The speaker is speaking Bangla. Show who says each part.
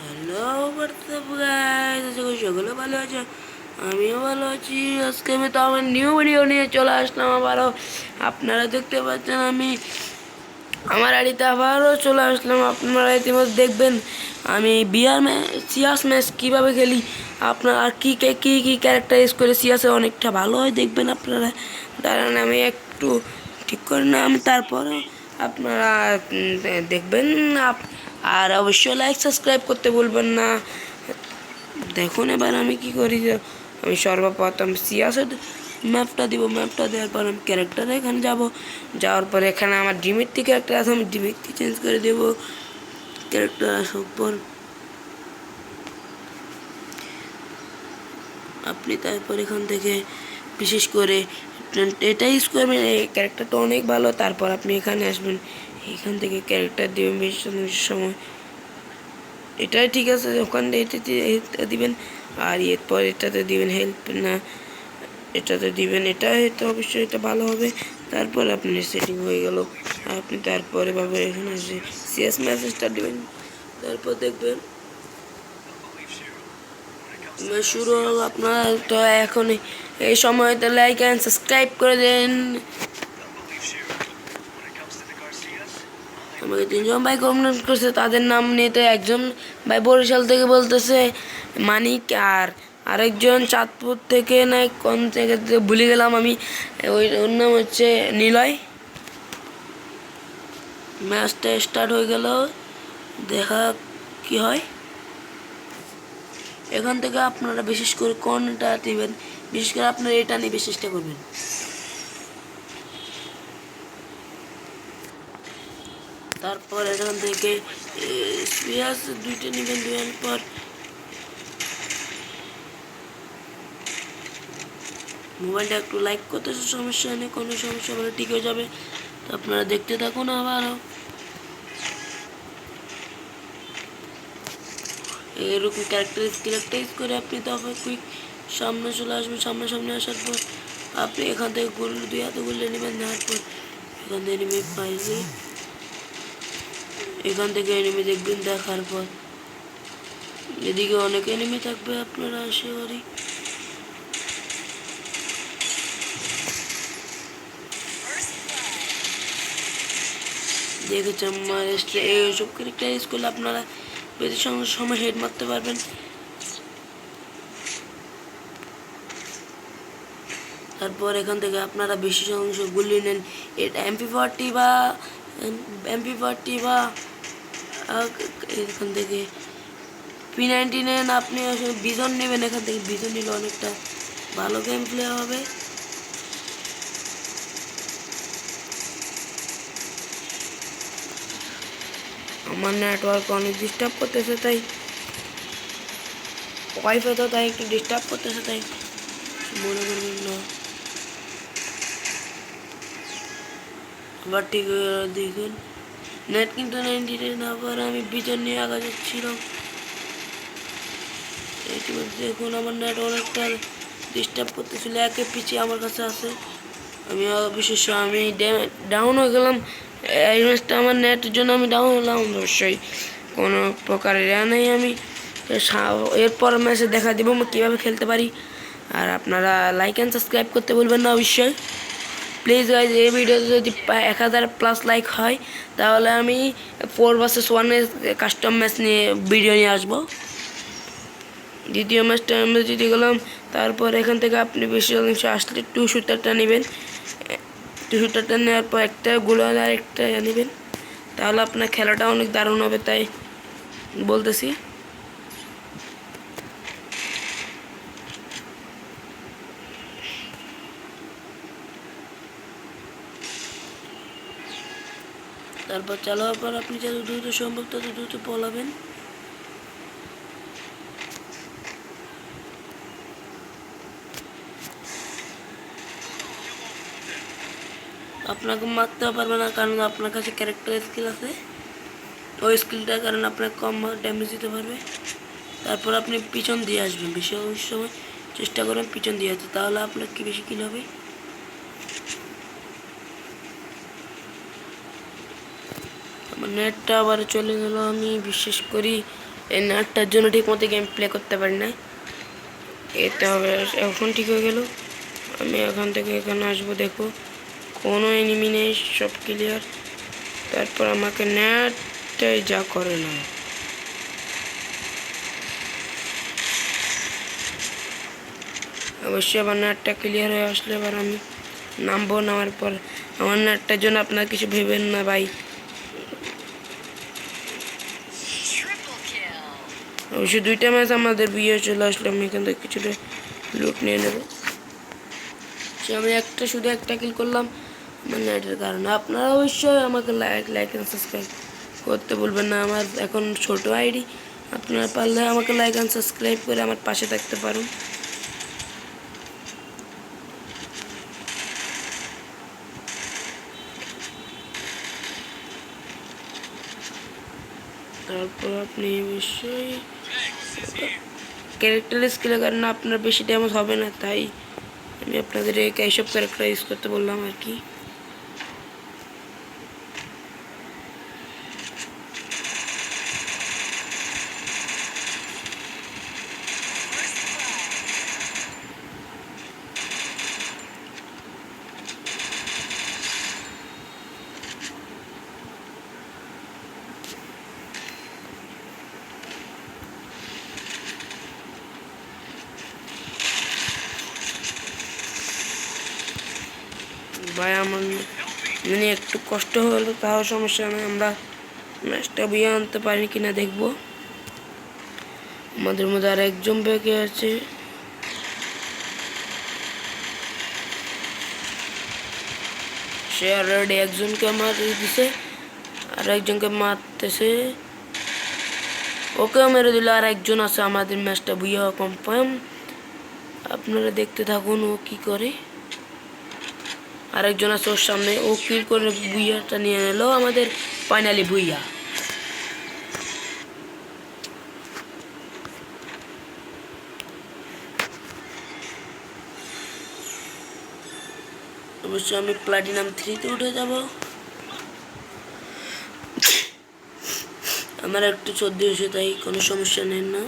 Speaker 1: হ্যালো হোয়াটসঅ্যাপ গাইস, আশা করি সকলে ভালো আছে। আমিও ভালো আছি। আজকে আমি তো আমার নিউ ভিডিও নিয়ে চলে আসলাম আবারও। আপনারা দেখতে পাচ্ছেন আমি আমার আইডিতে আবারও চলে আসলাম। আপনারা ইতিমধ্যে দেখবেন আমি সিয়াস ম্যাচ কীভাবে খেলি, আপনার আর কী কী ক্যারেক্টার ইউজ করে সিয়াসে অনেকটা ভালো হয় দেখবেন আপনারা। দাঁড়ান আমি একটু ঠিক করে না, আমি তারপরে আপনারা দেখবেন। আর অবশ্যই লাইক সাবস্ক্রাইব করতে ভুলবেন না। দেখুন এবার আমি কি করি, আমি সর্বপ্রথম সিয়াসের ম্যাপটা দিব। ম্যাপটা দেওয়ার পর আমি ক্যারেক্টারে এখানে যাব। যাওয়ার পর এখানে আমার ডিমিট্রি ক্যারেক্টার আছে, আমি ডিমিট্রি চেঞ্জ করে দেব। ক্যারেক্টার আসার পর আপনি তারপর এখান থেকে বিশেষ করে এটা ইউজ করবেন, এই ক্যারেক্টারটা অনেক ভালো। তারপর আপনি এখানে আসবেন, এখান থেকে ক্যারেক্টার দেবেন বেশ সময়। এটাই ঠিক আছে, ওখানে এটা দিবেন। আর এরপর এটাতে দিবেন হেল্প না, এটাতে দিবেন এটা, তো অবশ্যই এটা ভালো হবে। তারপর আপনার সেটিং হয়ে গেল। আপনি তারপরে ভাবে এখানে এসে সিএস মেসেজটা দিবেন। তারপর দেখবেন শুরু হলো আপনার। তো এখন এই সময়তে লাইক অ্যান্ড সাবস্ক্রাইব করে দেন। আমাকে তিনজন ভাই কমেন্ট করছে, তাদের নাম নিয়ে তো একজন ভাই বরিশাল থেকে বলতেছে মানিক, আর আরেকজন চাঁদপুর থেকে না কোন থেকে ভুলে গেলাম আমি, ওর নাম হচ্ছে নিলয়। ম্যাচটা স্টার্ট হয়ে গেল, দেখা কি হয়। এখান থেকে আপনারা বিশেষ করে কোনটা দিবেন, বিশেষ করে আপনারা এটা নিয়ে চেষ্টা করবেন। তারপর এখান থেকে পেঁয়াজ দুইটা নেবেন, দেওয়ার পর মোবাইলটা একটু লাইক করতে সমস্যা নেই, কোনো সমস্যা হলে ঠিক হয়ে যাবে। তো আপনারা দেখতে থাকুন। আবারও এরকম ক্যারেক্টারাইজ করে আপনি তারপর কুইক সামনে চলে আসবেন। সামনে আসার পর আপনি এখান থেকে দুই হাতে গুলে নেবেন। নেওয়ার পর এখান থেকে এনিমি পাইলে এখান থেকে এনিমি দেখবেন। দেখার পর এদিকে অনেক এনিমি থাকবে, আপনারা আশা করি দেখেছেন। এইসব ক্যারেক্টারাইজ করলে আপনারা বেশি সময় হেড মারতে পারবেন। তারপর এখান থেকে আপনারা বেশি অংশ গুলি নেন। এটা MP40 বা এখান থেকে P90 নেন। আপনি বিজন নেবেন, এখান থেকে বিজন নিলে অনেকটা ভালো গেম প্লে হবে। আমার নেটওয়ার্ক অনেক ডিস্টার্ব করতেছে, তাই ওয়াইফাই তো তাই একটু ডিস্টার্ব করতেছে, তাই মনে করবেন না। আবার ঠিক দেখুন নেট কিন্তু 99। আবার আমি বিজন নিয়ে আগে যাচ্ছিলাম। দেখুন আমার নেট অনেকটা ডিস্টার্ব করতেছিল, একে পিছিয়ে আমার কাছে আছে। আমি অবশেষ আমি ডাউন হয়ে গেলাম। এই ম্যাচটা আমার নেটের জন্য আমি ডাউন হলাম। অবশ্যই কোনো প্রকার নেই। আমি এরপর ম্যাচে দেখা দেবো কীভাবে খেলতে পারি। আর আপনারা লাইক অ্যান্ড সাবস্ক্রাইব করতে বলবেন না অবশ্যই প্লিজ গাইজ। এই ভিডিওতে যদি 1000+ লাইক হয় তাহলে আমি 4 vs 1 কাস্টম ম্যাচ নিয়ে ভিডিও নিয়ে আসবো। দ্বিতীয় ম্যাচটা আমরা জিতে গেলাম। তারপর এখান থেকে আপনি বেশি অংশ আসলে 2 শুটারটা নেবেন। 2 শুটারটা নেওয়ার পর একটা গোলার আর একটা নেবেন, তাহলে আপনার খেলাটা অনেক দারুণ হবে, তাই বলতেছি। তারপর চালানোর পর আপনি যত দ্রুত সম্ভব তত দ্রুত পলাবেন। আপনাকে মারতেও পারবে না, কারণ আপনার কাছে ক্যারেক্টার স্কিল আছে। ওই স্কিলটার কারণে আপনার কম ড্যামেজ দিতে পারবে। তারপর আপনি পিছন দিয়ে আসবেন, বেশি সময় চেষ্টা করবেন পিছন দিয়ে আসতে, তাহলে আপনার কি বেশি কিল হবে। আমার নেটটা আবার চলে গেল, আমি বিশ্বাস করি এই নাটটার জন্য ঠিক মতো গেম প্লে করতে পারি না। এটা হবে, এখন ঠিক হয়ে গেল। আমি এখান থেকে এখানে আসবো, দেখো কোনো এনিমি নেই, সব ক্লিয়ার। তারপর আমাকে নেটটাই যা করে না, অবশ্যই আমার নেটটা ক্লিয়ার হয়ে আসলে এবার আমি নামবো। নামার পর আমার নেটটার জন্য আপনার কিছু ভেবেন না ভাই। অবশ্যই 2টা ম্যাচ আমাদের বিয়ে চলে আসলো। আমি এখান থেকে কিছুটা লুট নিয়ে নেব। সে আমি শুধু একটা কিল করলাম আমার নেটের কারণে। আপনারা অবশ্যই আমাকে লাইক অ্যান্ড সাবস্ক্রাইব করতে বলবেন না। আমার এখন ছোট আইডি, আপনারা পারলে আমাকে লাইক অ্যান্ড সাবস্ক্রাইব করে আমার পাশে থাকতে পারেন। তারপর আপনি অবশ্যই ক্যারেক্টার স্কিলের কারণে আপনার বেশি ড্যামেজ হবে না, তাই আমি আপনাদের এইসব ক্যারেক্টার ইউজ করতে বললাম আর কি। ভাই আমার মানে একটু কষ্ট হলো, তাও সমস্যা নেই। আমরা ম্যাচটা বিয়ে আনতে পারি কিনা দেখবো। আমাদের মধ্যে আর একজন বেঁকে আছে। সে অলরেডি একজনকে মার দিছে, আর একজনকে মারতেছে, ওকেও মেরে দিল। আর একজন আছে, আমাদের ম্যাচটা বিয়ে কনফার্ম। আপনারা দেখতে থাকুন ও কি করে। আরেকজন আছে ওর সামনে, ও কিল করে বুইয়াটা নিয়ে নিল আমাদের। ফাইনালি বুইয়া। অবশ্যই আমি প্লাটিনাম 3-তে উঠে যাব। আমার একটু সর্দি হয়েছে, তাই কোনো সমস্যা নেই না।